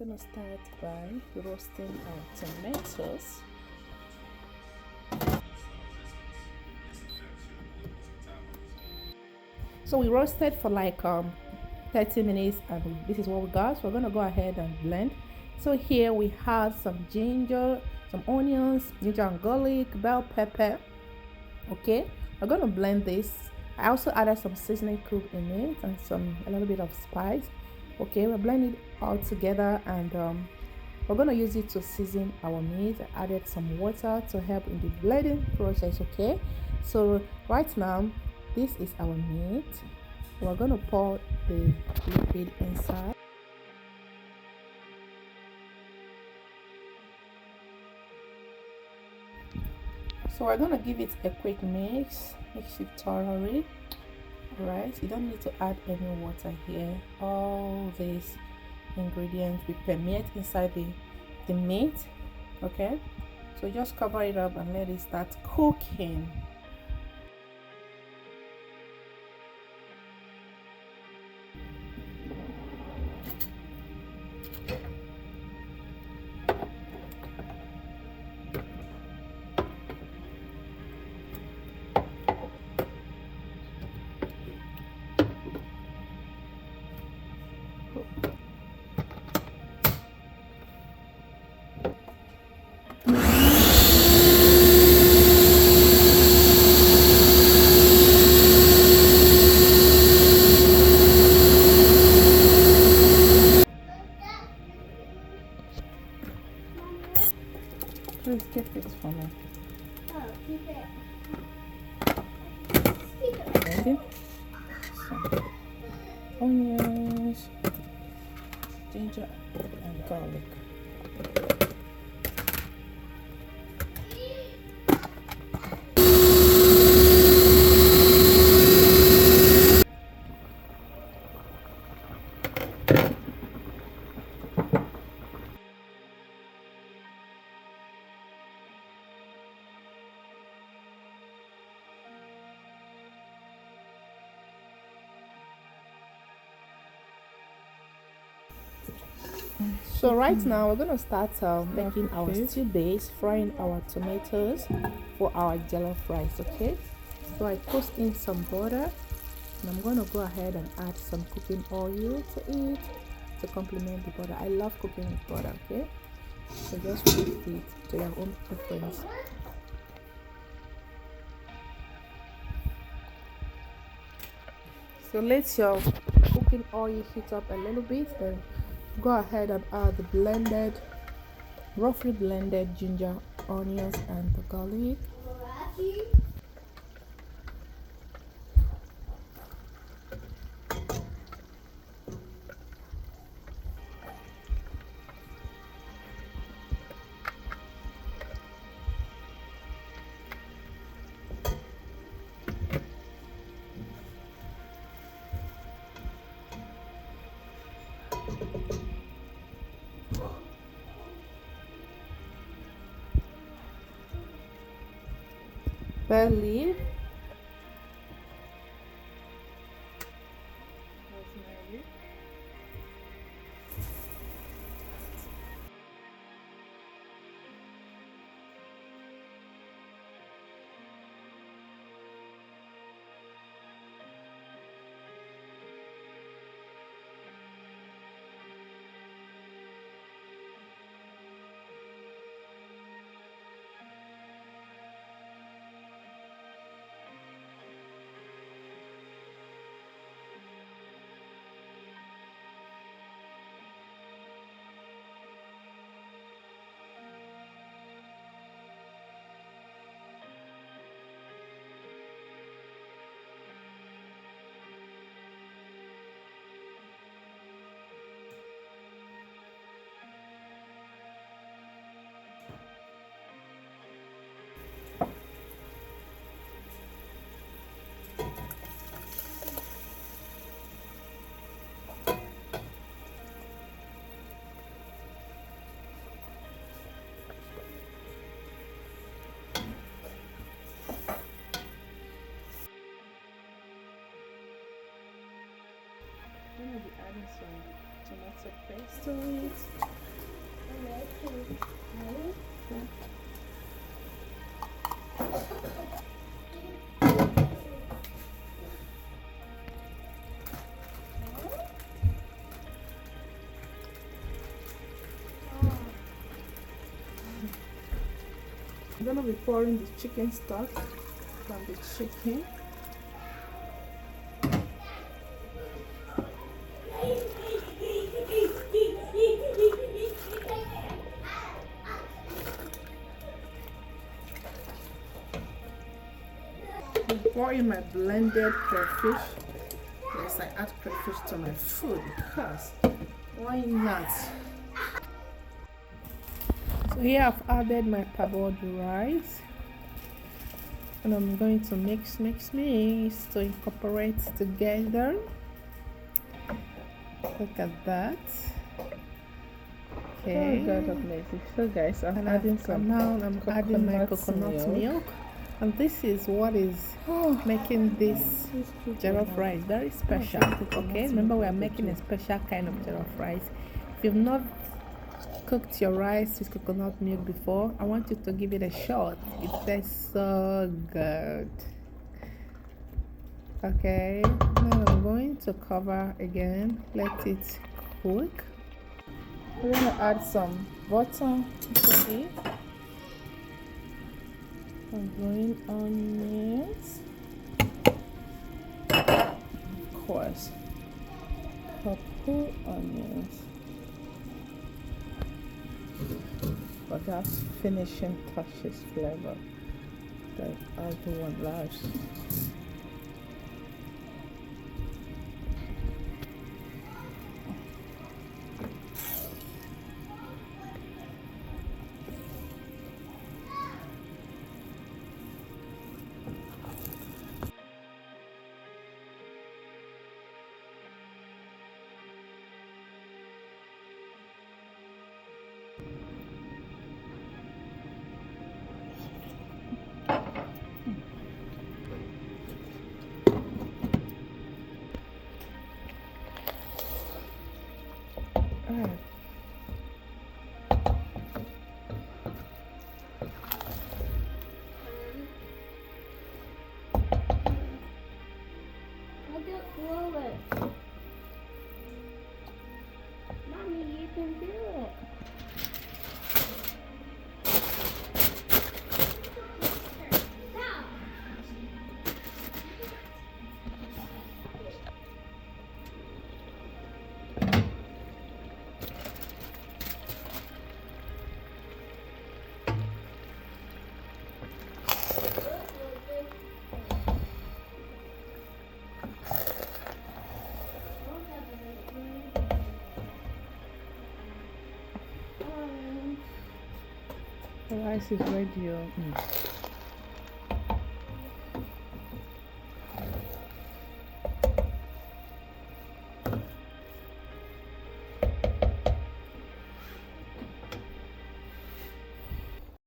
gonna start by roasting our tomatoes. So we roasted for like 30 minutes, and this is what we got. So we're gonna go ahead and blend. So here we have some ginger, some onions, ginger and garlic, bell pepper. Okay, we're gonna blend this. I also added some seasoning cube in it and a little bit of spice. Okay, we're blending it all together, and we're gonna use it to season our meat. I added some water to help in the blending process. Okay, so right now this is our meat. We're gonna pour the liquid inside. So we're gonna give it a quick mix it thoroughly. All right, you don't need to add any water here. All these ingredients will permeate inside the meat. Okay, so just cover it up and let it start cooking. Please keep it for me. Oh, keep it. Ready? Some onions, ginger, and garlic. So right now we're gonna start making our stew base, frying our tomatoes for our jollof rice. Okay, so I toast in some butter, and I'm gonna go ahead and add some cooking oil to it to complement the butter. I love cooking with butter. Okay, so just put it to your own preference. So let your cooking oil heat up a little bit, then go ahead and add the roughly blended ginger, onions, and the garlic. Bay leaf, rosemary, I'm gonna be adding some tomato paste to it. I'm gonna be pouring the chicken stock from the chicken. I'm pouring my blended crayfish. Yes, I add crayfish to my food because why not? So here I've added my parboiled rice, and I'm going to mix to incorporate together. Look at that. Okay. Oh God amazing. So guys, I'm adding my coconut milk. And this is what is making this jollof rice very special. Okay, remember we are making a special kind of jollof rice. If you've not cooked your rice with coconut milk before, I want you to give it a shot. It tastes so good. Okay, now I'm going to cover again, let it cook. We're going to add some butter to it, some green onions, of course, purple onions, for that finishing touches flavor that everyone loves. Mommy, you can do it. The rice is ready.